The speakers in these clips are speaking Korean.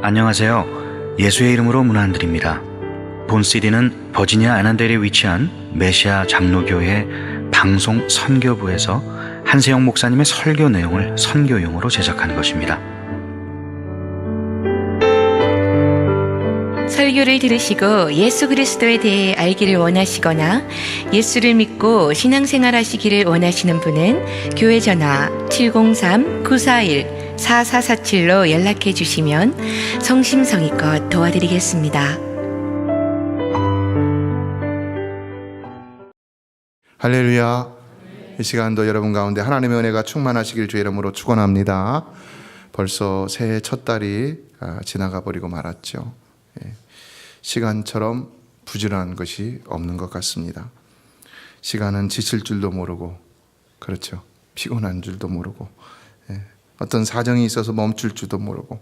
안녕하세요. 예수의 이름으로 문안 안 드립니다. 본 CD는 버지니아 애난델에 위치한 메시아 장로교회 방송 선교부에서 한세영 목사님의 설교 내용을 선교용으로 제작한 것입니다. 설교를 들으시고 예수 그리스도에 대해 알기를 원하시거나 예수를 믿고 신앙생활 하시기를 원하시는 분은 교회 전화 703-941-4447로 연락해 주시면 성심성의껏 도와드리겠습니다. 할렐루야. 이 시간도 여러분 가운데 하나님의 은혜가 충만하시길 주의 이름으로 축원합니다. 벌써 새해 첫 달이 지나가 버리고 말았죠. 시간처럼 부지런한 것이 없는 것 같습니다. 시간은 지칠 줄도 모르고, 그렇죠, 피곤한 줄도 모르고, 어떤 사정이 있어서 멈출 줄도 모르고,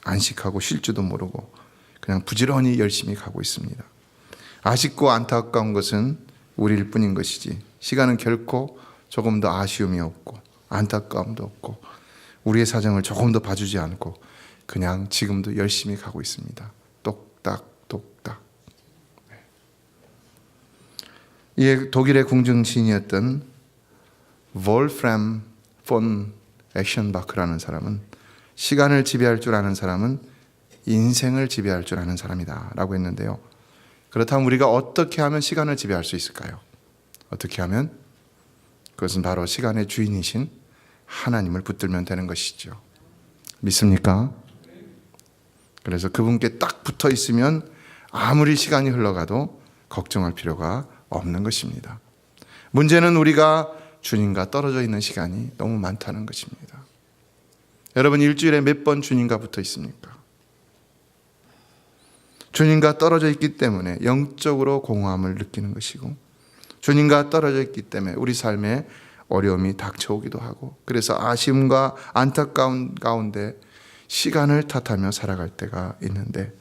안식하고 쉴 줄도 모르고 그냥 부지런히 열심히 가고 있습니다. 아쉽고 안타까운 것은 우리일 뿐인 것이지, 시간은 결코 조금 더 아쉬움이 없고 안타까움도 없고 우리의 사정을 조금 더 봐주지 않고 그냥 지금도 열심히 가고 있습니다. 똑딱똑딱. 이 독일의 궁중시인이었던 볼프람 폰 액션바크라는 사람은, 시간을 지배할 줄 아는 사람은 인생을 지배할 줄 아는 사람이다 라고 했는데요. 그렇다면 우리가 어떻게 하면 시간을 지배할 수 있을까요? 어떻게 하면? 그것은 바로 시간의 주인이신 하나님을 붙들면 되는 것이죠. 믿습니까? 그래서 그분께 딱 붙어 있으면 아무리 시간이 흘러가도 걱정할 필요가 없는 것입니다. 문제는 우리가 주님과 떨어져 있는 시간이 너무 많다는 것입니다. 여러분, 일주일에 몇 번 주님과 붙어 있습니까? 주님과 떨어져 있기 때문에 영적으로 공허함을 느끼는 것이고, 주님과 떨어져 있기 때문에 우리 삶에 어려움이 닥쳐오기도 하고, 그래서 아쉬움과 안타까운 가운데 시간을 탓하며 살아갈 때가 있는데,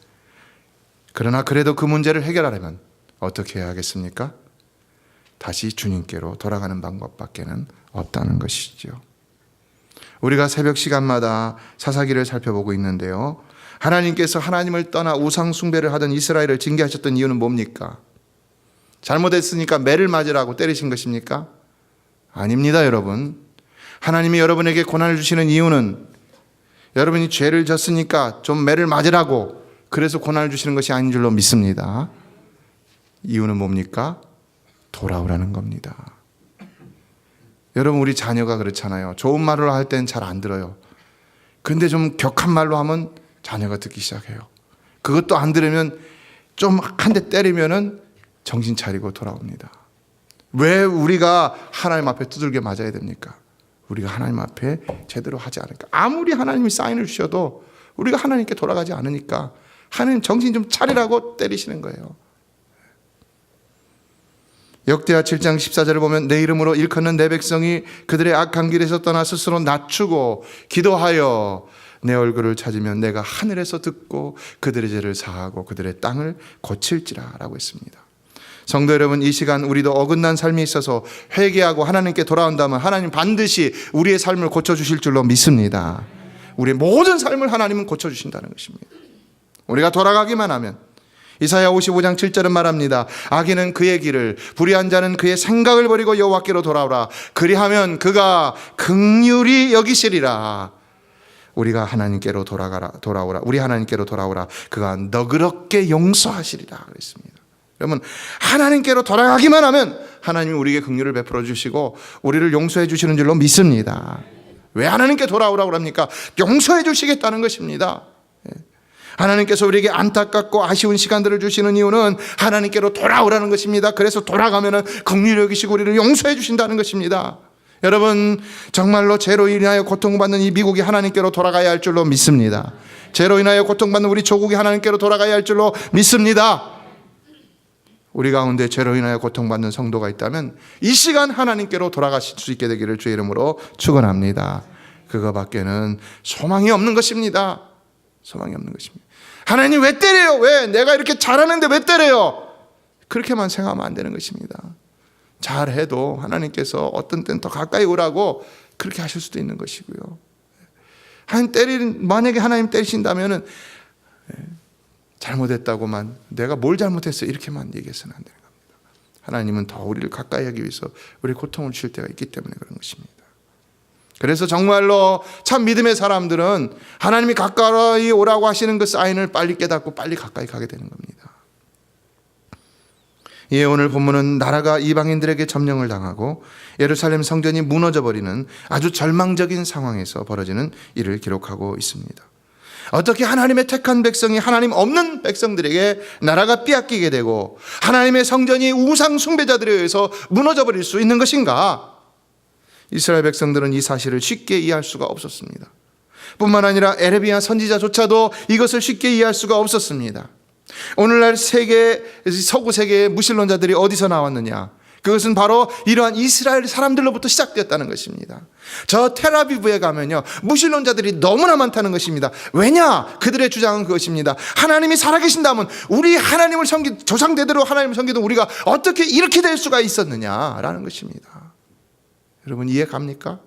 그러나 그래도 그 문제를 해결하려면 어떻게 해야 하겠습니까? 다시 주님께로 돌아가는 방법밖에는 없다는 것이죠. 우리가 새벽 시간마다 사사기를 살펴보고 있는데요, 하나님께서 하나님을 떠나 우상 숭배를 하던 이스라엘을 징계하셨던 이유는 뭡니까? 잘못했으니까 매를 맞으라고 때리신 것입니까? 아닙니다, 여러분. 하나님이 여러분에게 고난을 주시는 이유는 여러분이 죄를 졌으니까 좀 매를 맞으라고, 그래서 고난을 주시는 것이 아닌 줄로 믿습니다. 이유는 뭡니까? 돌아오라는 겁니다. 여러분, 우리 자녀가 그렇잖아요. 좋은 말로 할 땐 잘 안 들어요. 근데 좀 격한 말로 하면 자녀가 듣기 시작해요. 그것도 안 들으면 좀 한 대 때리면은 정신 차리고 돌아옵니다. 왜 우리가 하나님 앞에 두들겨 맞아야 됩니까? 우리가 하나님 앞에 제대로 하지 않으니까. 아무리 하나님이 사인을 주셔도 우리가 하나님께 돌아가지 않으니까 하나님 정신 좀 차리라고 때리시는 거예요. 역대하 7장 14절을 보면, 내 이름으로 일컫는 내 백성이 그들의 악한 길에서 떠나 스스로 낮추고 기도하여 내 얼굴을 찾으면 내가 하늘에서 듣고 그들의 죄를 사하고 그들의 땅을 고칠지라 라고 했습니다. 성도 여러분, 이 시간 우리도 어긋난 삶이 있어서 회개하고 하나님께 돌아온다면 하나님 반드시 우리의 삶을 고쳐주실 줄로 믿습니다. 우리의 모든 삶을 하나님은 고쳐주신다는 것입니다. 우리가 돌아가기만 하면. 이사야 55장 7절은 말합니다. 악인은 그의 길을, 불의한 자는 그의 생각을 버리고 여호와께로 돌아오라. 그리하면 그가 긍휼히 여기시리라. 우리가 하나님께로 돌아오라. 우리 하나님께로 돌아오라. 그가 너그럽게 용서하시리라 그랬습니다. 여러분, 하나님께로 돌아가기만 하면 하나님이 우리에게 긍휼을 베풀어 주시고 우리를 용서해 주시는 줄로 믿습니다. 왜 하나님께 돌아오라고 합니까? 용서해 주시겠다는 것입니다. 하나님께서 우리에게 안타깝고 아쉬운 시간들을 주시는 이유는 하나님께로 돌아오라는 것입니다. 그래서 돌아가면 긍휼히 여기시고 우리를 용서해 주신다는 것입니다. 여러분, 정말로 죄로 인하여 고통받는 이 미국이 하나님께로 돌아가야 할 줄로 믿습니다. 죄로 인하여 고통받는 우리 조국이 하나님께로 돌아가야 할 줄로 믿습니다. 우리 가운데 죄로 인하여 고통받는 성도가 있다면 이 시간 하나님께로 돌아가실 수 있게 되기를 주의 이름으로 축원합니다. 그거밖에는 소망이 없는 것입니다. 소망이 없는 것입니다. 하나님 왜 때려요? 왜? 내가 이렇게 잘하는데 왜 때려요? 그렇게만 생각하면 안 되는 것입니다. 잘해도 하나님께서 어떤 때는 더 가까이 오라고 그렇게 하실 수도 있는 것이고요. 만약에 하나님 때리신다면은 잘못했다고만, 내가 뭘 잘못했어 이렇게만 얘기해서는 안 되는 겁니다. 하나님은 더 우리를 가까이 하기 위해서 우리 고통을 주실 때가 있기 때문에 그런 것입니다. 그래서 정말로 참 믿음의 사람들은 하나님이 가까이 오라고 하시는 그 사인을 빨리 깨닫고 빨리 가까이 가게 되는 겁니다. 예, 오늘 본문은 나라가 이방인들에게 점령을 당하고 예루살렘 성전이 무너져 버리는 아주 절망적인 상황에서 벌어지는 일을 기록하고 있습니다. 어떻게 하나님의 택한 백성이 하나님 없는 백성들에게 나라가 빼앗기게 되고 하나님의 성전이 우상 숭배자들에 의해서 무너져 버릴 수 있는 것인가? 이스라엘 백성들은 이 사실을 쉽게 이해할 수가 없었습니다. 뿐만 아니라 에레미야 선지자조차도 이것을 쉽게 이해할 수가 없었습니다. 오늘날 서구 세계의 무신론자들이 어디서 나왔느냐? 그것은 바로 이러한 이스라엘 사람들로부터 시작되었다는 것입니다. 저 텔아비브에 가면요, 무신론자들이 너무나 많다는 것입니다. 왜냐? 그들의 주장은 그것입니다. 하나님이 살아계신다면 우리 하나님을 조상대대로 하나님을 섬기던 우리가 어떻게 이렇게 될 수가 있었느냐라는 것입니다. 여러분 이해 갑니까?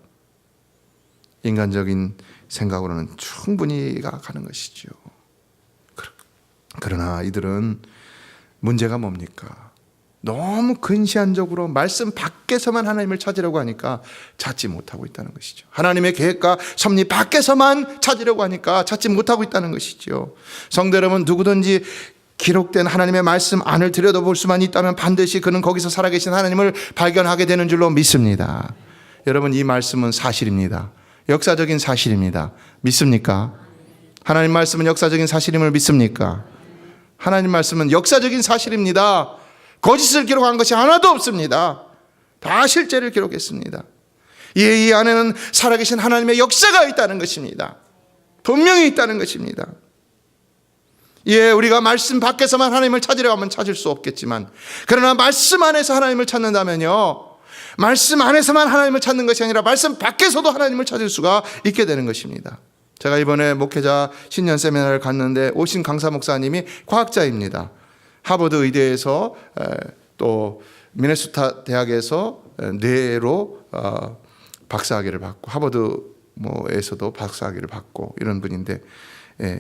인간적인 생각으로는 충분히 이해가 가는 것이죠. 그러나 이들은 문제가 뭡니까? 너무 근시안적으로 말씀 밖에서만 하나님을 찾으려고 하니까 찾지 못하고 있다는 것이죠. 하나님의 계획과 섭리 밖에서만 찾으려고 하니까 찾지 못하고 있다는 것이죠. 성도 여러분, 누구든지 기록된 하나님의 말씀 안을 들여다볼 수만 있다면 반드시 그는 거기서 살아계신 하나님을 발견하게 되는 줄로 믿습니다. 여러분, 이 말씀은 사실입니다. 역사적인 사실입니다. 믿습니까? 하나님 말씀은 역사적인 사실임을 믿습니까? 하나님 말씀은 역사적인 사실입니다. 거짓을 기록한 것이 하나도 없습니다. 다 실제를 기록했습니다. 이 안에는 살아계신 하나님의 역사가 있다는 것입니다. 분명히 있다는 것입니다. 우리가 말씀 밖에서만 하나님을 찾으려고 하면 찾을 수 없겠지만, 그러나 말씀 안에서 하나님을 찾는다면요, 말씀 안에서만 하나님을 찾는 것이 아니라 말씀 밖에서도 하나님을 찾을 수가 있게 되는 것입니다. 제가 이번에 목회자 신년 세미나를 갔는데 오신 강사 목사님이 과학자입니다. 하버드 의대에서 또 미네소타 대학에서 뇌로 박사학위를 받고 하버드에서도 박사학위를 받고 이런 분인데,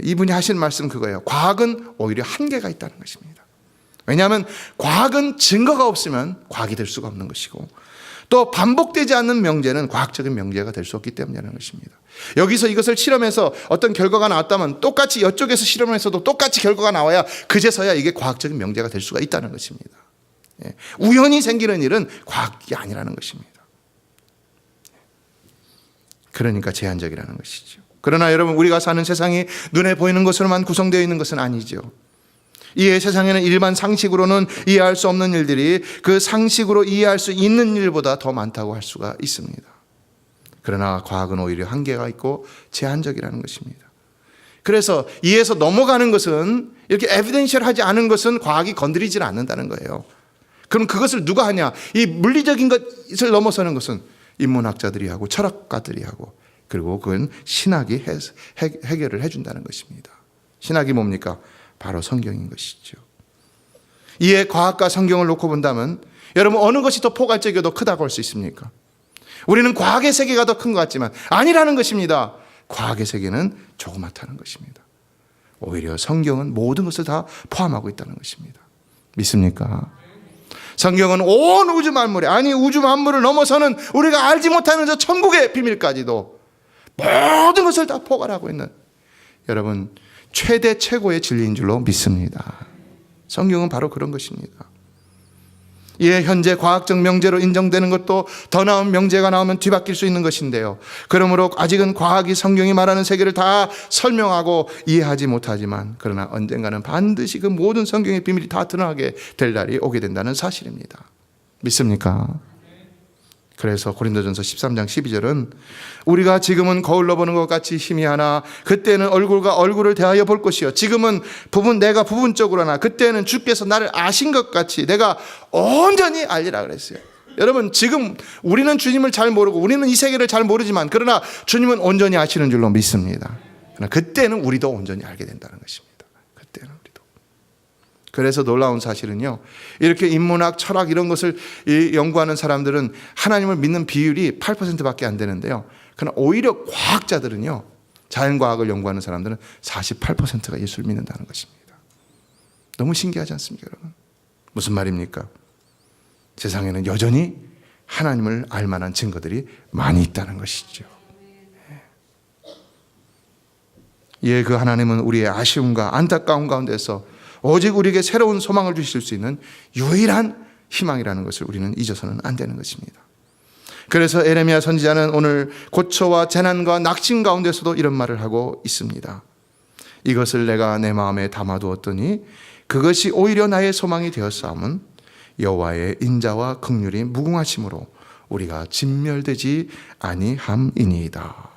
이분이 하신 말씀 그거예요. 과학은 오히려 한계가 있다는 것입니다. 왜냐하면 과학은 증거가 없으면 과학이 될 수가 없는 것이고, 또 반복되지 않는 명제는 과학적인 명제가 될 수 없기 때문이라는 것입니다. 여기서 이것을 실험해서 어떤 결과가 나왔다면 똑같이 이쪽에서 실험해서도 똑같이 결과가 나와야 그제서야 이게 과학적인 명제가 될 수가 있다는 것입니다. 우연히 생기는 일은 과학이 아니라는 것입니다. 그러니까 제한적이라는 것이죠. 그러나 여러분, 우리가 사는 세상이 눈에 보이는 것으로만 구성되어 있는 것은 아니죠. 이 세상에는 일반 상식으로는 이해할 수 없는 일들이 그 상식으로 이해할 수 있는 일보다 더 많다고 할 수가 있습니다. 그러나 과학은 오히려 한계가 있고 제한적이라는 것입니다. 그래서 이해해서 넘어가는 것은, 이렇게 에비덴셜하지 않은 것은 과학이 건드리질 않는다는 거예요. 그럼 그것을 누가 하냐? 이 물리적인 것을 넘어서는 것은 인문학자들이 하고 철학가들이 하고, 그리고 그건 신학이 해결을 해준다는 것입니다. 신학이 뭡니까? 바로 성경인 것이죠. 이에 과학과 성경을 놓고 본다면 여러분, 어느 것이 더 포괄적이고 더 크다고 할 수 있습니까? 우리는 과학의 세계가 더 큰 것 같지만 아니라는 것입니다. 과학의 세계는 조그맣다는 것입니다. 오히려 성경은 모든 것을 다 포함하고 있다는 것입니다. 믿습니까? 성경은 온 우주 만물에, 아니 우주 만물을 넘어서는 우리가 알지 못하는 저 천국의 비밀까지도 모든 것을 다 포괄하고 있는, 여러분, 최대 최고의 진리인 줄로 믿습니다. 성경은 바로 그런 것입니다. 현재 과학적 명제로 인정되는 것도 더 나은 명제가 나오면 뒤바뀔 수 있는 것인데요. 그러므로 아직은 과학이 성경이 말하는 세계를 다 설명하고 이해하지 못하지만, 그러나 언젠가는 반드시 그 모든 성경의 비밀이 다 드러나게 될 날이 오게 된다는 사실입니다. 믿습니까? 그래서 고린도전서 13장 12절은 우리가 지금은 거울로 보는 것 같이 희미하나 그때는 얼굴과 얼굴을 대하여 볼 것이요, 지금은 내가 부분적으로나 그때는 주께서 나를 아신 것 같이 내가 온전히 알리라 그랬어요. 여러분, 지금 우리는 주님을 잘 모르고 우리는 이 세계를 잘 모르지만, 그러나 주님은 온전히 아시는 줄로 믿습니다. 그러나 그때는 우리도 온전히 알게 된다는 것입니다. 그때는 우리도. 그래서 놀라운 사실은요, 이렇게 인문학, 철학 이런 것을 연구하는 사람들은 하나님을 믿는 비율이 8%밖에 안 되는데요, 그러나 오히려 과학자들은요 자연과학을 연구하는 사람들은 48%가 예수를 믿는다는 것입니다. 너무 신기하지 않습니까, 여러분? 무슨 말입니까? 세상에는 여전히 하나님을 알 만한 증거들이 많이 있다는 것이죠. 예, 그 하나님은 우리의 아쉬움과 안타까움 가운데서 오직 우리에게 새로운 소망을 주실 수 있는 유일한 희망이라는 것을 우리는 잊어서는 안 되는 것입니다. 그래서 에레미야 선지자는 오늘 고초와 재난과 낙심 가운데서도 이런 말을 하고 있습니다. 이것을 내가 내 마음에 담아두었더니 그것이 오히려 나의 소망이 되었사함은 여호와의 인자와 긍휼이 무궁하심으로 우리가 진멸되지 아니함이니이다.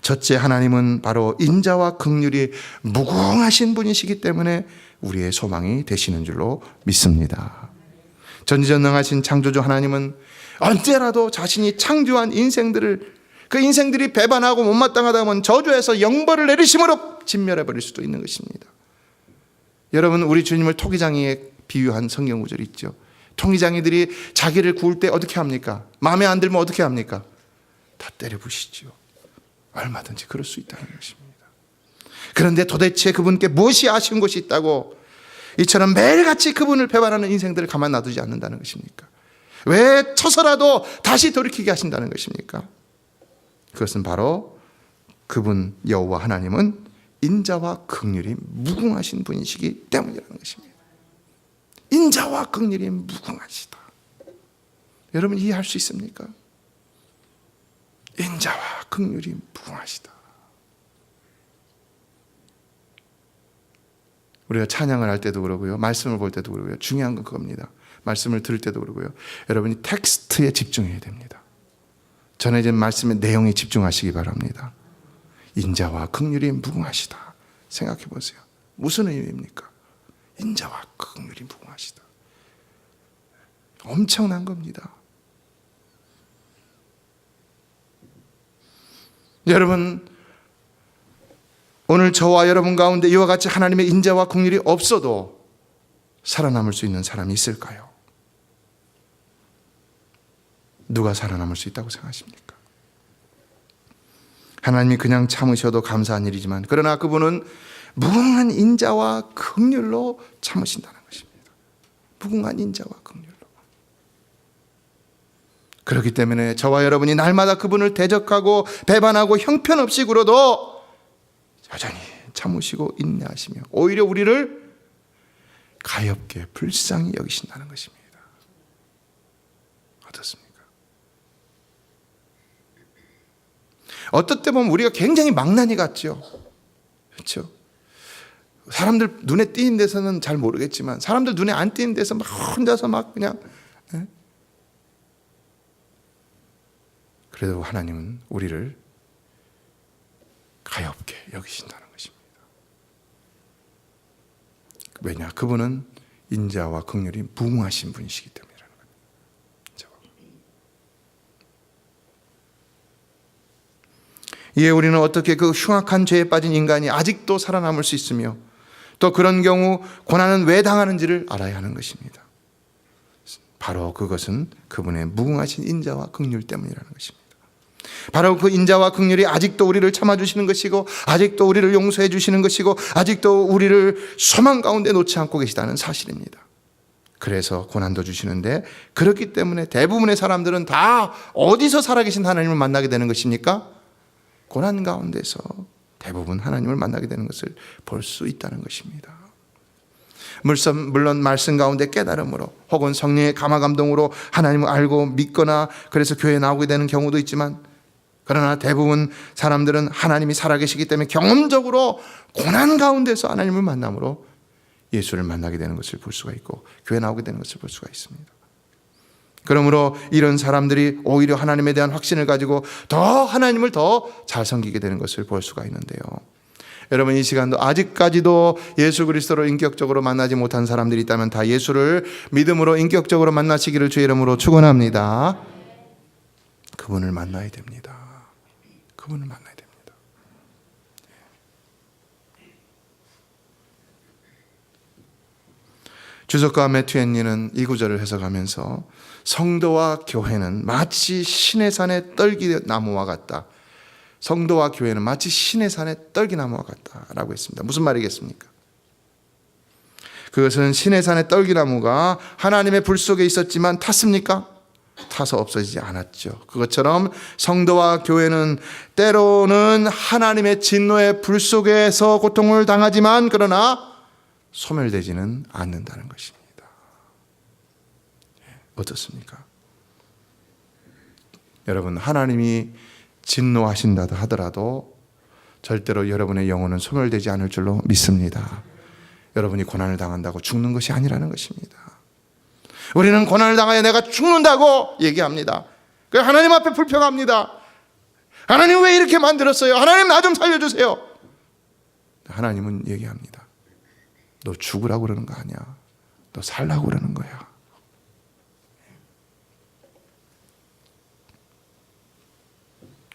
첫째, 하나님은 바로 인자와 긍휼이 무궁하신 분이시기 때문에 우리의 소망이 되시는 줄로 믿습니다. 전지전능하신 창조주 하나님은 언제라도 자신이 창조한 인생들을, 그 인생들이 배반하고 못마땅하다 하면 저주해서 영벌을 내리심으로 진멸해버릴 수도 있는 것입니다. 여러분, 우리 주님을 토기장이에 비유한 성경 구절이 있죠. 토기장이들이 자기를 구울 때 어떻게 합니까? 마음에 안 들면 어떻게 합니까? 다 때려 부시죠. 얼마든지 그럴 수 있다는 것입니다. 그런데 도대체 그분께 무엇이 아쉬운 것이 있다고 이처럼 매일같이 그분을 배반하는 인생들을 가만 놔두지 않는다는 것입니까? 왜 쳐서라도 다시 돌이키게 하신다는 것입니까? 그것은 바로 그분 여호와 하나님은 인자와 긍휼이 무궁하신 분이시기 때문이라는 것입니다. 인자와 긍휼이 무궁하시다. 여러분 이해할 수 있습니까? 인자와 긍휼이 무궁하시다. 우리가 찬양을 할 때도 그러고요, 말씀을 볼 때도 그러고요, 중요한 건 그겁니다. 말씀을 들을 때도 그러고요, 여러분이 텍스트에 집중해야 됩니다. 전해진 말씀의 내용에 집중하시기 바랍니다. 인자와 긍휼이 무궁하시다. 생각해 보세요. 무슨 의미입니까? 인자와 긍휼이 무궁하시다. 엄청난 겁니다. 여러분, 오늘 저와 여러분 가운데 이와 같이 하나님의 인자와 긍휼이 없어도 살아남을 수 있는 사람이 있을까요? 누가 살아남을 수 있다고 생각하십니까? 하나님이 그냥 참으셔도 감사한 일이지만, 그러나 그분은 무궁한 인자와 긍휼로 참으신다는 것입니다. 무궁한 인자와 긍휼로. 그렇기 때문에 저와 여러분이 날마다 그분을 대적하고 배반하고 형편없이 굴어도 여전히 참으시고 인내하시며 오히려 우리를 가엾게 불쌍히 여기신다는 것입니다. 어떻습니까? 어떨 때 보면 우리가 굉장히 망나니 같죠. 그렇죠? 사람들 눈에 띄는 데서는 잘 모르겠지만 사람들 눈에 안 띄는 데서 막 혼자서 막 그냥, 그래도 하나님은 우리를 가엾게 여기신다는 것입니다. 왜냐? 그분은 인자와 긍휼이 무궁하신 분이시기 때문이라는 거예요. 이에 우리는 어떻게 그 흉악한 죄에 빠진 인간이 아직도 살아남을 수 있으며 또 그런 경우 고난은 왜 당하는지를 알아야 하는 것입니다. 바로 그것은 그분의 무궁하신 인자와 긍휼 때문이라는 것입니다. 바로 그 인자와 긍휼이 아직도 우리를 참아주시는 것이고 아직도 우리를 용서해 주시는 것이고 아직도 우리를 소망 가운데 놓지 않고 계시다는 사실입니다. 그래서 고난도 주시는데, 그렇기 때문에 대부분의 사람들은 다 어디서 살아계신 하나님을 만나게 되는 것입니까? 고난 가운데서 대부분 하나님을 만나게 되는 것을 볼 수 있다는 것입니다. 물론 말씀 가운데 깨달음으로 혹은 성령의 감화 감동으로 하나님을 알고 믿거나 그래서 교회에 나오게 되는 경우도 있지만, 그러나 대부분 사람들은 하나님이 살아계시기 때문에 경험적으로 고난 가운데서 하나님을 만남으로 예수를 만나게 되는 것을 볼 수가 있고 교회에 나오게 되는 것을 볼 수가 있습니다. 그러므로 이런 사람들이 오히려 하나님에 대한 확신을 가지고 더 하나님을 더 잘 섬기게 되는 것을 볼 수가 있는데요. 여러분, 이 시간도 아직까지도 예수 그리스도로 인격적으로 만나지 못한 사람들이 있다면 다 예수를 믿음으로 인격적으로 만나시기를 주의 이름으로 축원합니다. 그분을 만나야 됩니다. 그분을 만나야 됩니다. 주석가 매튜 헨리는 이 구절을 해석하면서 성도와 교회는 마치 시내산의 떨기나무와 같다. 성도와 교회는 마치 시내 산의 떨기나무와 같다라고 했습니다. 무슨 말이겠습니까? 그것은 시내 산의 떨기나무가 하나님의 불 속에 있었지만 탔습니까? 타서 없어지지 않았죠. 그것처럼 성도와 교회는 때로는 하나님의 진노의 불 속에서 고통을 당하지만 그러나 소멸되지는 않는다는 것입니다. 어떻습니까? 여러분, 하나님이 진노하신다 하더라도 절대로 여러분의 영혼은 소멸되지 않을 줄로 믿습니다. 여러분이 고난을 당한다고 죽는 것이 아니라는 것입니다. 우리는 고난을 당하여 내가 죽는다고 얘기합니다. 그래서 하나님 앞에 불평합니다. 하나님 왜 이렇게 만들었어요? 하나님 나 좀 살려주세요. 하나님은 얘기합니다. 너 죽으라고 그러는 거 아니야. 너 살라고 그러는 거야.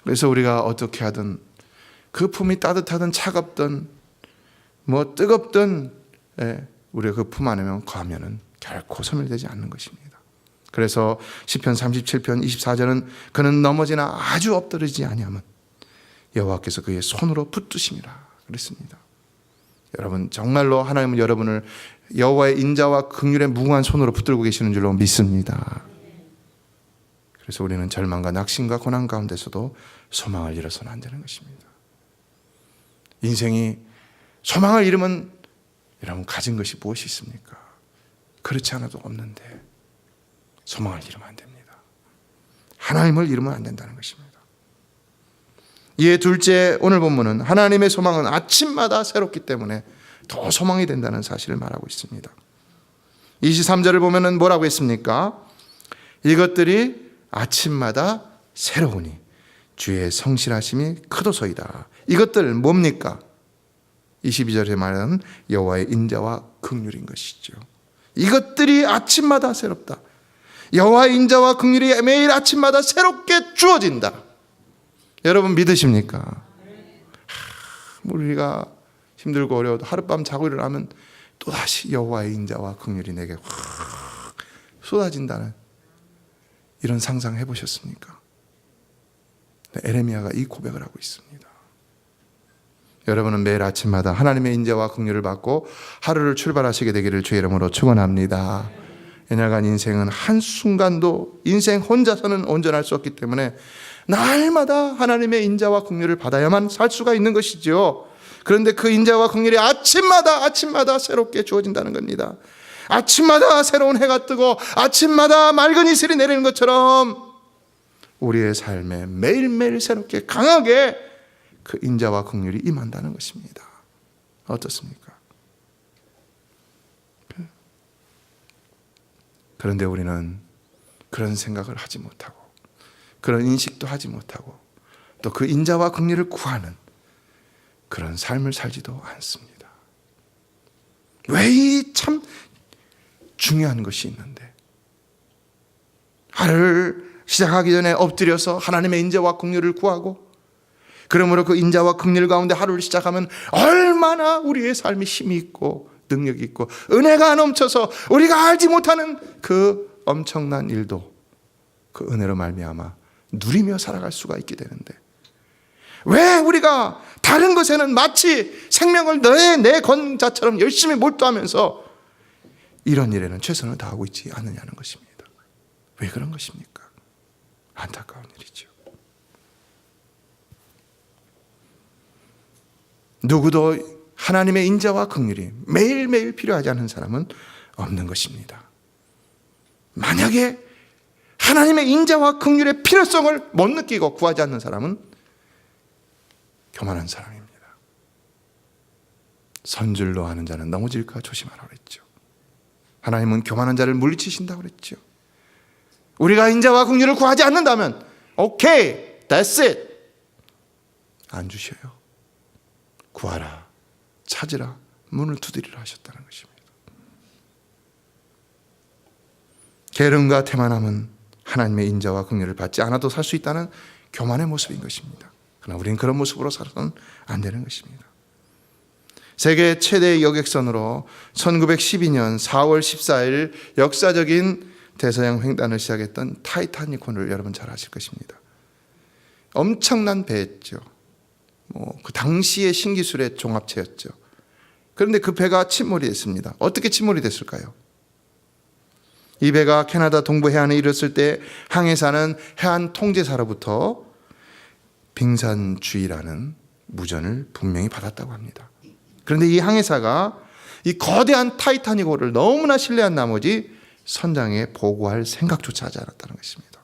그래서 우리가 어떻게 하든 그 품이 따뜻하든 차갑든 뭐 뜨겁든 우리가 그 품 안에만 거하면은 결코 소멸되지 않는 것입니다. 그래서 시편 37편 24절은 그는 넘어지나 아주 엎드리지 아니하면 여호와께서 그의 손으로 붙드심이라 그랬습니다. 여러분, 정말로 하나님은 여러분을 여호와의 인자와 긍휼의 무궁한 손으로 붙들고 계시는 줄로 믿습니다. 그래서 우리는 절망과 낙심과 고난 가운데서도 소망을 잃어서는 안 되는 것입니다. 인생이 소망을 잃으면 여러분 가진 것이 무엇이 있습니까? 그렇지 않아도 없는데 소망을 잃으면 안 됩니다. 하나님을 잃으면 안 된다는 것입니다. 이에 둘째, 오늘 본문은 하나님의 소망은 아침마다 새롭기 때문에 더 소망이 된다는 사실을 말하고 있습니다. 23절을 보면은 뭐라고 했습니까? 이것들이 아침마다 새로우니 주의 성실하심이 크도소이다. 이것들 뭡니까? 22절에 말하는 여호와의 인자와 긍휼인 것이죠. 이것들이 아침마다 새롭다. 여호와의 인자와 긍휼이 매일 아침마다 새롭게 주어진다. 여러분 믿으십니까? 우리가 힘들고 어려워도 하룻밤 자고 일어나면 또다시 여호와의 인자와 긍휼이 내게 확 쏟아진다는 이런 상상 해보셨습니까? 에레미야가 이 고백을 하고 있습니다. 여러분은 매일 아침마다 하나님의 인자와 긍휼을 받고 하루를 출발하시게 되기를 주의 이름으로 축원합니다. 연약한 인생은 한순간도 인생 혼자서는 온전할 수 없기 때문에 날마다 하나님의 인자와 긍휼을 받아야만 살 수가 있는 것이죠. 그런데 그 인자와 긍휼이 아침마다 새롭게 주어진다는 겁니다. 아침마다 새로운 해가 뜨고 아침마다 맑은 이슬이 내리는 것처럼 우리의 삶에 매일매일 새롭게 강하게 그 인자와 긍휼이 임한다는 것입니다. 어떻습니까? 그런데 우리는 그런 생각을 하지 못하고 그런 인식도 하지 못하고 또 그 인자와 긍휼을 구하는 그런 삶을 살지도 않습니다. 왜 이 참 중요한 것이 있는데 하루를 시작하기 전에 엎드려서 하나님의 인자와 긍휼을 구하고 그러므로 그 인자와 긍휼 가운데 하루를 시작하면 얼마나 우리의 삶이 힘이 있고 능력이 있고 은혜가 넘쳐서 우리가 알지 못하는 그 엄청난 일도 그 은혜로 말미암아 누리며 살아갈 수가 있게 되는데 왜 우리가 다른 것에는 마치 생명을 내 건자처럼 열심히 몰두하면서 이런 일에는 최선을 다하고 있지 않느냐는 것입니다. 왜 그런 것입니까? 안타까운 일이죠. 누구도 하나님의 인자와 긍휼이 매일매일 필요하지 않은 사람은 없는 것입니다. 만약에 하나님의 인자와 긍휼의 필요성을 못 느끼고 구하지 않는 사람은 교만한 사람입니다. 선줄로 하는 자는 넘어질까 조심하라고 그랬죠. 하나님은 교만한 자를 물리치신다고 그랬죠. 우리가 인자와 긍휼을 구하지 않는다면 오케이, that's it. 안 주셔요. 구하라, 찾으라, 문을 두드리라 하셨다는 것입니다. 게으름과 태만함은 하나님의 인자와 긍휼을 받지 않아도 살 수 있다는 교만의 모습인 것입니다. 그러나 우리는 그런 모습으로 살아서는 안 되는 것입니다. 세계 최대의 여객선으로 1912년 4월 14일 역사적인 대서양 횡단을 시작했던 타이타닉호를 여러분 잘 아실 것입니다. 엄청난 배였죠. 그 당시의 신기술의 종합체였죠. 그런데 그 배가 침몰이 됐습니다. 어떻게 침몰이 됐을까요? 이 배가 캐나다 동부 해안에 이르렀을 때 항해사는 해안 통제사로부터 빙산주의라는 무전을 분명히 받았다고 합니다. 그런데 이 항해사가 이 거대한 타이타닉호를 너무나 신뢰한 나머지 선장에 보고할 생각조차 하지 않았다는 것입니다.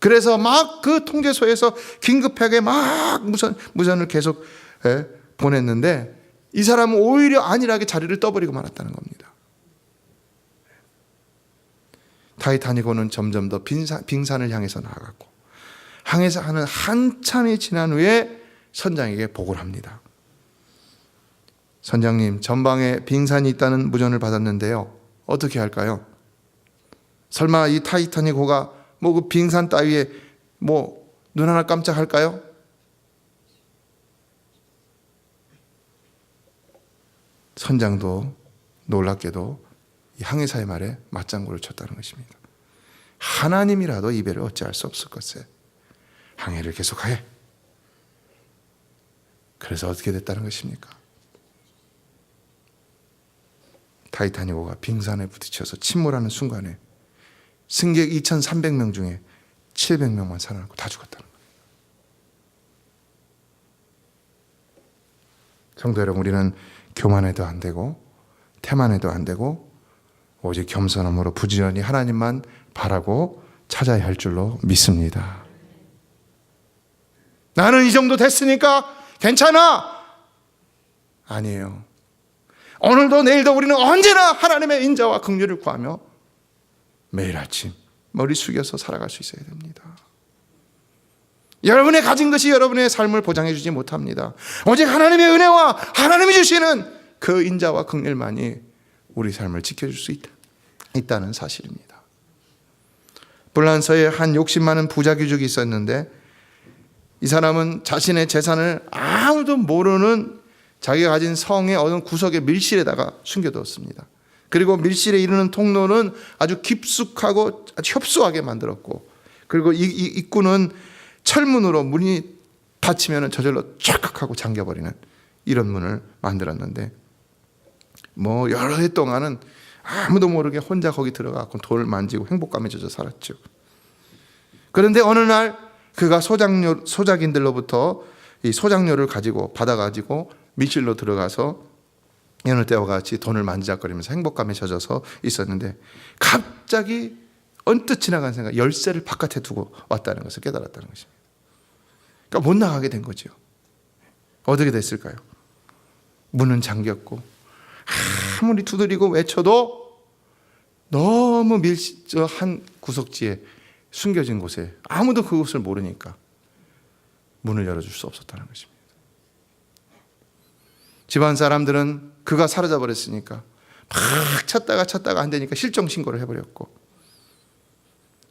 그래서 막 그 통제소에서 긴급하게 막 무전을 계속 보냈는데 이 사람은 오히려 안일하게 자리를 떠버리고 말았다는 겁니다. 타이타닉호는 점점 더 빙산을 향해서 나아갔고 항해사는 한참이 지난 후에 선장에게 보고를 합니다. 선장님, 전방에 빙산이 있다는 무전을 받았는데요. 어떻게 할까요? 설마 이 타이타닉호가 그 빙산 따위에 눈 하나 깜짝할까요? 선장도 놀랍게도 이 항해사의 말에 맞장구를 쳤다는 것입니다. 하나님이라도 이 배를 어찌할 수 없을 것에 항해를 계속하여. 그래서 어떻게 됐다는 것입니까? 타이타닉호가 빙산에 부딪혀서 침몰하는 순간에 승객 2,300명 중에 700명만 살아남고 다 죽었다는 거예요. 성도 여러분, 우리는 교만해도 안 되고 태만해도 안 되고 오직 겸손함으로 부지런히 하나님만 바라고 찾아야 할 줄로 믿습니다. 나는 이 정도 됐으니까 괜찮아. 아니에요. 오늘도 내일도 우리는 언제나 하나님의 인자와 긍휼을 구하며 매일 아침 머리 숙여서 살아갈 수 있어야 됩니다. 여러분의 가진 것이 여러분의 삶을 보장해 주지 못합니다. 오직 하나님의 은혜와 하나님이 주시는 그 인자와 긍휼만이 우리 삶을 지켜줄 수 있다는 사실입니다. 불란서에 한 욕심 많은 부자 귀족이 있었는데 이 사람은 자신의 재산을 아무도 모르는 자기가 가진 성의 어느 구석의 밀실에다가 숨겨두었습니다. 그리고 밀실에 이르는 통로는 아주 깊숙하고 아주 협소하게 만들었고, 그리고 이 입구는 철문으로 문이 닫히면 저절로 촥 하고 잠겨버리는 이런 문을 만들었는데 여러 해 동안은 아무도 모르게 혼자 거기 들어가고 돈을 만지고 행복감에 젖어 살았죠. 그런데 어느 날 그가 소작인들로부터 이 소작료를 받아가지고 밀실로 들어가서 여느 때와 같이 돈을 만지작거리면서 행복감에 젖어서 있었는데 갑자기 언뜻 지나간 생각, 열쇠를 바깥에 두고 왔다는 것을 깨달았다는 것입니다. 그러니까 못 나가게 된 거죠. 어떻게 됐을까요? 문은 잠겼고 아무리 두드리고 외쳐도 너무 한 구석지에 숨겨진 곳에 아무도 그곳을 모르니까 문을 열어줄 수 없었다는 것입니다. 집안 사람들은 그가 사라져 버렸으니까 막 찾다가 안 되니까 실종 신고를 해버렸고,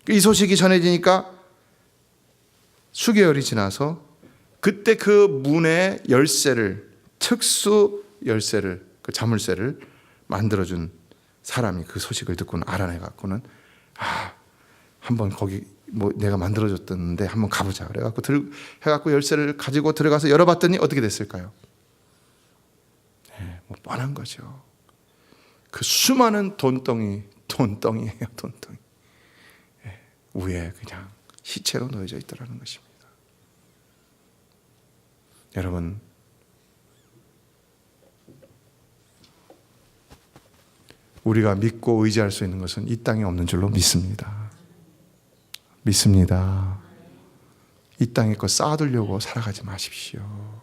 이 소식이 전해지니까 수개월이 지나서 그때 그 문의 열쇠를, 특수 열쇠를, 그 자물쇠를 만들어준 사람이 그 소식을 듣고는 알아내갖고는 한번 거기 내가 만들어줬던데 한번 가보자 그래갖고 해갖고 열쇠를 가지고 들어가서 열어봤더니 어떻게 됐을까요? 뻔한 거죠. 그 수많은 돈덩이예요, 돈덩이. 위에 그냥 시체로 놓여져 있더라는 것입니다. 여러분, 우리가 믿고 의지할 수 있는 것은 이 땅에 없는 줄로 믿습니다. 이 땅의 것 쌓아두려고 살아가지 마십시오.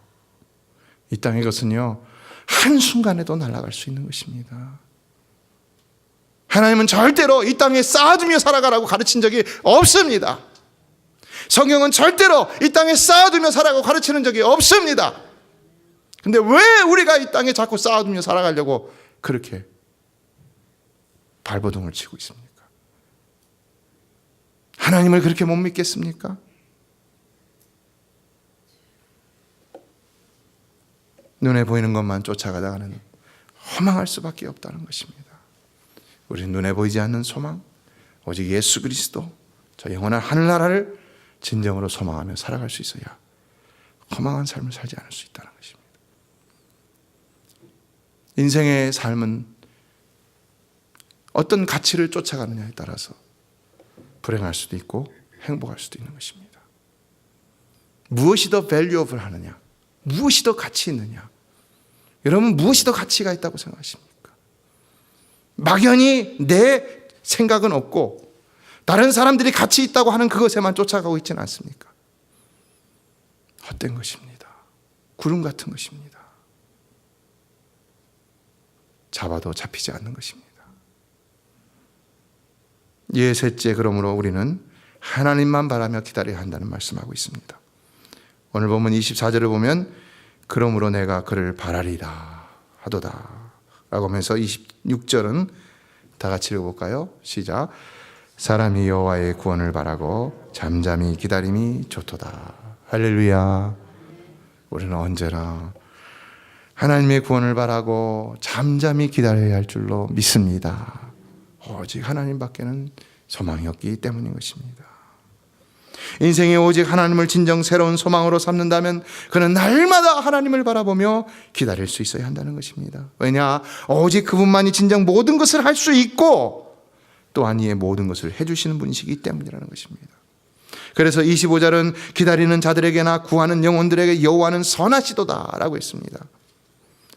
이 땅의 것은요, 한순간에도 날아갈 수 있는 것입니다. 하나님은 절대로 이 땅에 쌓아두며 살아가라고 가르친 적이 없습니다. 성경은 절대로 이 땅에 쌓아두며 살아가고 가르치는 적이 없습니다. 근데 왜 우리가 이 땅에 자꾸 쌓아두며 살아가려고 그렇게 발버둥을 치고 있습니까? 하나님을 그렇게 못 믿겠습니까? 눈에 보이는 것만 쫓아가다가는 허망할 수밖에 없다는 것입니다. 우리 눈에 보이지 않는 소망, 오직 예수 그리스도, 저 영원한 하늘나라를 진정으로 소망하며 살아갈 수 있어야 허망한 삶을 살지 않을 수 있다는 것입니다. 인생의 삶은 어떤 가치를 쫓아가느냐에 따라서 불행할 수도 있고 행복할 수도 있는 것입니다. 무엇이 더 valuable 하느냐, 무엇이 더 가치 있느냐, 여러분 무엇이 더 가치가 있다고 생각하십니까? 막연히 내 생각은 없고 다른 사람들이 가치 있다고 하는 그것에만 쫓아가고 있지는 않습니까? 헛된 것입니다. 구름 같은 것입니다. 잡아도 잡히지 않는 것입니다. 셋째, 그러므로 우리는 하나님만 바라며 기다려야 한다는 말씀하고 있습니다. 오늘 보면 24절을 보면 그러므로 내가 그를 바라리라 하도다 라고 하면서 26절은 다 같이 읽어볼까요? 시작. 사람이 여호와의 구원을 바라고 잠잠히 기다림이 좋도다. 할렐루야. 우리는 언제나 하나님의 구원을 바라고 잠잠히 기다려야 할 줄로 믿습니다. 오직 하나님밖에는 소망이 없기 때문인 것입니다. 인생에 오직 하나님을 진정 새로운 소망으로 삼는다면 그는 날마다 하나님을 바라보며 기다릴 수 있어야 한다는 것입니다. 왜냐? 오직 그분만이 진정 모든 것을 할 수 있고 또한 이의 모든 것을 해주시는 분이시기 때문이라는 것입니다. 그래서 25절은 기다리는 자들에게나 구하는 영혼들에게 여호와는 선하시도다 라고 했습니다.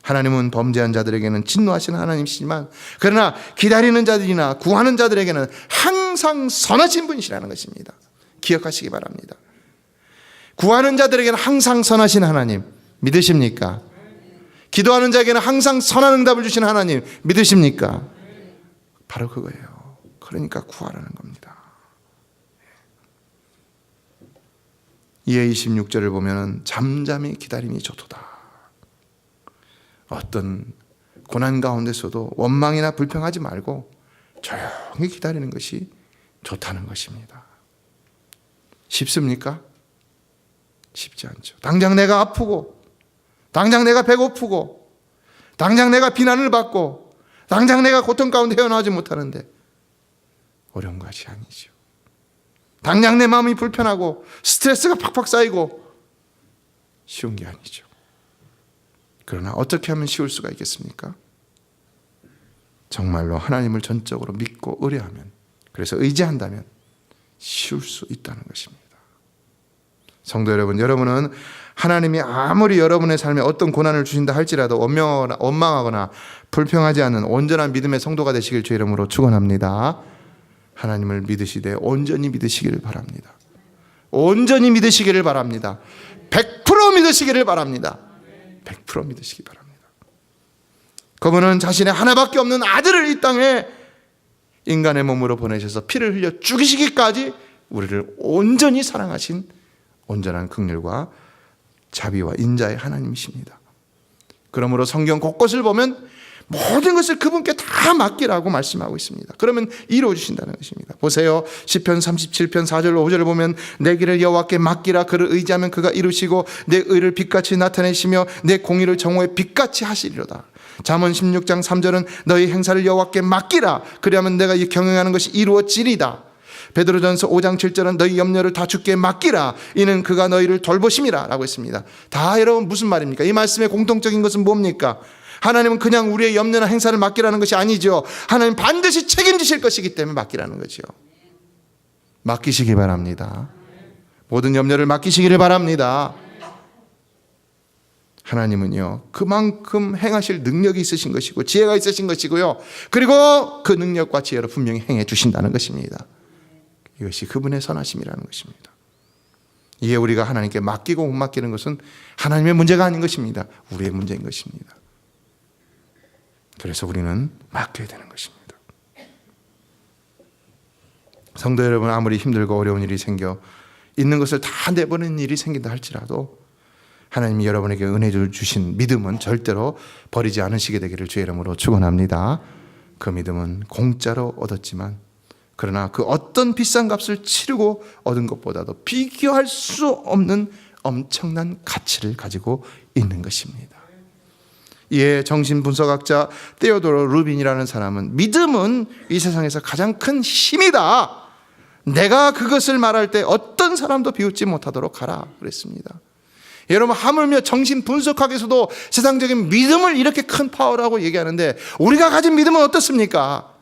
하나님은 범죄한 자들에게는 진노하시는 하나님이시지만 그러나 기다리는 자들이나 구하는 자들에게는 항상 선하신 분이시라는 것입니다. 기억하시기 바랍니다. 구하는 자들에게는 항상 선하신 하나님 믿으십니까? 기도하는 자에게는 항상 선한 응답을 주시는 하나님 믿으십니까? 바로 그거예요. 그러니까 구하라는 겁니다. 이에 26절을 보면 잠잠히 기다림이 좋도다. 어떤 고난 가운데서도 원망이나 불평하지 말고 조용히 기다리는 것이 좋다는 것입니다. 쉽습니까? 쉽지 않죠. 당장 내가 아프고 당장 내가 배고프고 당장 내가 비난을 받고 당장 내가 고통 가운데 헤어나오지 못하는데 어려운 것이 아니죠. 당장 내 마음이 불편하고 스트레스가 팍팍 쌓이고 쉬운 게 아니죠. 그러나 어떻게 하면 쉬울 수가 있겠습니까? 정말로 하나님을 전적으로 믿고 의뢰하면, 그래서 의지한다면 쉬울 수 있다는 것입니다. 성도 여러분, 여러분은 하나님이 아무리 여러분의 삶에 어떤 고난을 주신다 할지라도 원망하거나 불평하지 않는 온전한 믿음의 성도가 되시길 주의 이름으로 축원합니다. 하나님을 믿으시되 온전히 믿으시기를 바랍니다. 온전히 믿으시기를 바랍니다. 100% 믿으시기를 바랍니다. 100% 믿으시기 바랍니다. 그분은 자신의 하나밖에 없는 아들을 이 땅에 인간의 몸으로 보내셔서 피를 흘려 죽이시기까지 우리를 온전히 사랑하신 온전한 긍휼과 자비와 인자의 하나님이십니다. 그러므로 성경 곳곳을 보면 모든 것을 그분께 다 맡기라고 말씀하고 있습니다. 그러면 이루어 주신다는 것입니다. 보세요. 시편 37편 4절 5절을 보면 내 길을 여호와께 맡기라. 그를 의지하면 그가 이루시고 내 의를 빛같이 나타내시며 내 공의를 정오에 빛같이 하시리로다. 잠언 16장 3절은 너희 행사를 여호와께 맡기라. 그리하면 내가 경영하는 것이 이루어지리다. 베드로전서 5장 7절은 너희 염려를 다 주께 맡기라. 이는 그가 너희를 돌보심이라 라고 했습니다. 다 여러분 무슨 말입니까? 이 말씀의 공통적인 것은 뭡니까? 하나님은 그냥 우리의 염려나 행사를 맡기라는 것이 아니죠. 하나님 반드시 책임지실 것이기 때문에 맡기라는 거죠. 맡기시기 바랍니다. 모든 염려를 맡기시기를 바랍니다. 하나님은요, 그만큼 행하실 능력이 있으신 것이고 지혜가 있으신 것이고요, 그리고 그 능력과 지혜로 분명히 행해 주신다는 것입니다. 이것이 그분의 선하심이라는 것입니다. 이에 우리가 하나님께 맡기고 못 맡기는 것은 하나님의 문제가 아닌 것입니다. 우리의 문제인 것입니다. 그래서 우리는 맡겨야 되는 것입니다. 성도 여러분, 아무리 힘들고 어려운 일이 생겨 있는 것을 다 내버리는 일이 생긴다 할지라도 하나님이 여러분에게 은혜를 주신 믿음은 절대로 버리지 않으시게 되기를 주의 이름으로 축원합니다. 그 믿음은 공짜로 얻었지만 그러나 그 어떤 비싼 값을 치르고 얻은 것보다도 비교할 수 없는 엄청난 가치를 가지고 있는 것입니다. 이에 정신분석학자 테오도로 루빈이라는 사람은 믿음은 이 세상에서 가장 큰 힘이다. 내가 그것을 말할 때 어떤 사람도 비웃지 못하도록 하라 그랬습니다. 여러분, 하물며 정신 분석학에서도 세상적인 믿음을 이렇게 큰 파워라고 얘기하는데 우리가 가진 믿음은 어떻습니까?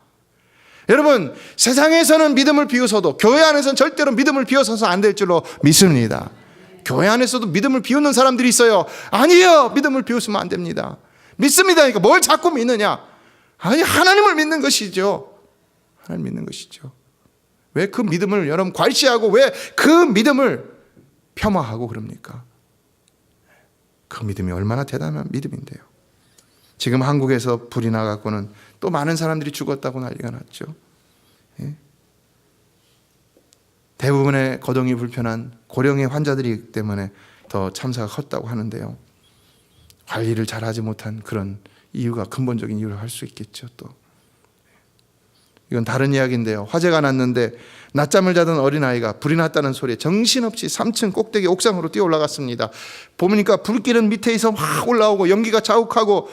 여러분, 세상에서는 믿음을 비웃어도 교회 안에서는 절대로 믿음을 비웃어서 안 될 줄로 믿습니다. 교회 안에서도 믿음을 비웃는 사람들이 있어요. 아니에요, 믿음을 비웃으면 안 됩니다. 믿습니다. 그러니까 뭘 자꾸 믿느냐? 아니, 하나님을 믿는 것이죠. 하나님 믿는 것이죠. 왜 그 믿음을 여러분 괄시하고 왜 그 믿음을 폄하하고 그럽니까? 그 믿음이 얼마나 대단한 믿음인데요. 지금 한국에서 불이 나갖고는 또 많은 사람들이 죽었다고 난리가 났죠. 예? 대부분의 거동이 불편한 고령의 환자들이기 때문에 더 참사가 컸다고 하는데요. 관리를 잘하지 못한 그런 이유가 근본적인 이유를 할 수 있겠죠. 또 이건 다른 이야기인데요. 화재가 났는데 낮잠을 자던 어린아이가 불이 났다는 소리에 정신없이 3층 꼭대기 옥상으로 뛰어 올라갔습니다. 보니까 불길은 밑에서 막 올라오고 연기가 자욱하고,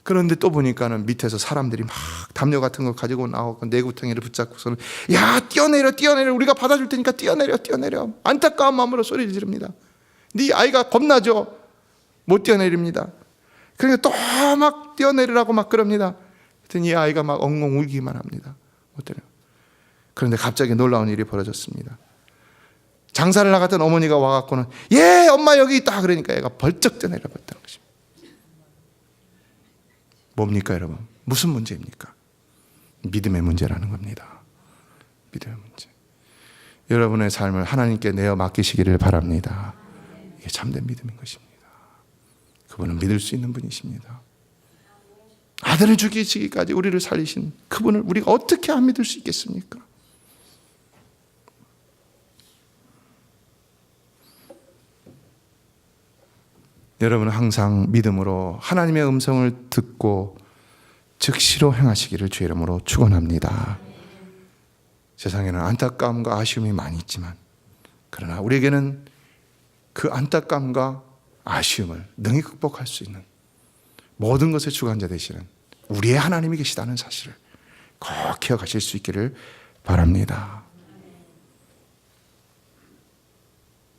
그런데 또 보니까는 밑에서 사람들이 막 담요 같은 걸 가지고 나오고 내구탱이를 붙잡고서는 야, 뛰어내려 우리가 받아줄 테니까 뛰어내려 안타까운 마음으로 소리를 지릅니다. 네 아이가 겁나죠? 못 뛰어내립니다. 그러니까 또 막 뛰어내리라고 막 그럽니다. 그랬더니 이 아이가 막 엉엉 울기만 합니다. 못 때려. 그런데 갑자기 놀라운 일이 벌어졌습니다. 장사를 나갔던 어머니가 와갖고는 예, 엄마 여기 있다. 그러니까 얘가 벌쩍 뛰어내려봤다는 것입니다. 뭡니까 여러분? 무슨 문제입니까? 믿음의 문제라는 겁니다. 믿음의 문제. 여러분의 삶을 하나님께 내어 맡기시기를 바랍니다. 이게 참된 믿음인 것입니다. 그분은 믿을 수 있는 분이십니다. 아들을 죽이시기까지 우리를 살리신 그분을 우리가 어떻게 안 믿을 수 있겠습니까? 여러분은 항상 믿음으로 하나님의 음성을 듣고 즉시로 행하시기를 주의 이름으로 축원합니다. 세상에는 안타까움과 아쉬움이 많이 있지만 그러나 우리에게는 그 안타까움과 아쉬움을 능히 극복할 수 있는 모든 것의 주관자 되시는 우리의 하나님이 계시다는 사실을 꼭 기억하실 수 있기를 바랍니다.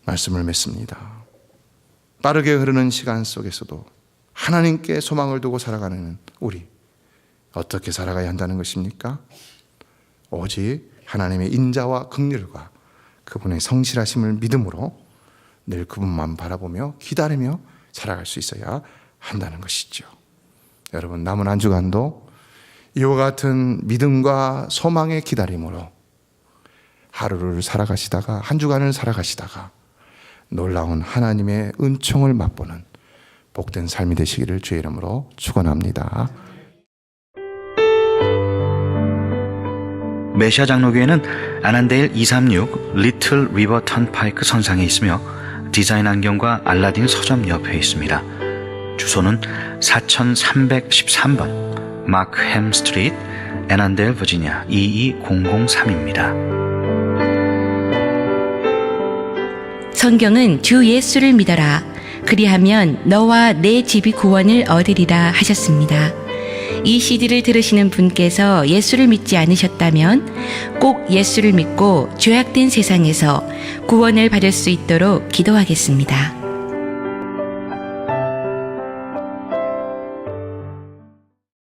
말씀을 맺습니다. 빠르게 흐르는 시간 속에서도 하나님께 소망을 두고 살아가는 우리, 어떻게 살아가야 한다는 것입니까? 오직 하나님의 인자와 긍휼과 그분의 성실하심을 믿음으로 늘 그분만 바라보며 기다리며 살아갈 수 있어야 한다는 것이죠. 여러분, 남은 한 주간도 이와 같은 믿음과 소망의 기다림으로 하루를 살아가시다가, 한 주간을 살아가시다가 놀라운 하나님의 은총을 맛보는 복된 삶이 되시기를 주의 이름으로 축원합니다. 메시아 장로교회는 아난데일 236 리틀 리버 턴파이크 선상에 있으며 디자인 안경과 알라딘 서점 옆에 있습니다. 주소는 4313번 마크햄 스트리트, 애난데일, 버지니아 22003입니다. 성경은 주 예수를 믿어라. 그리하면 너와 내 집이 구원을 얻으리라 하셨습니다. 이 CD를 들으시는 분께서 예수를 믿지 않으셨다면 꼭 예수를 믿고 죄악된 세상에서 구원을 받을 수 있도록 기도하겠습니다.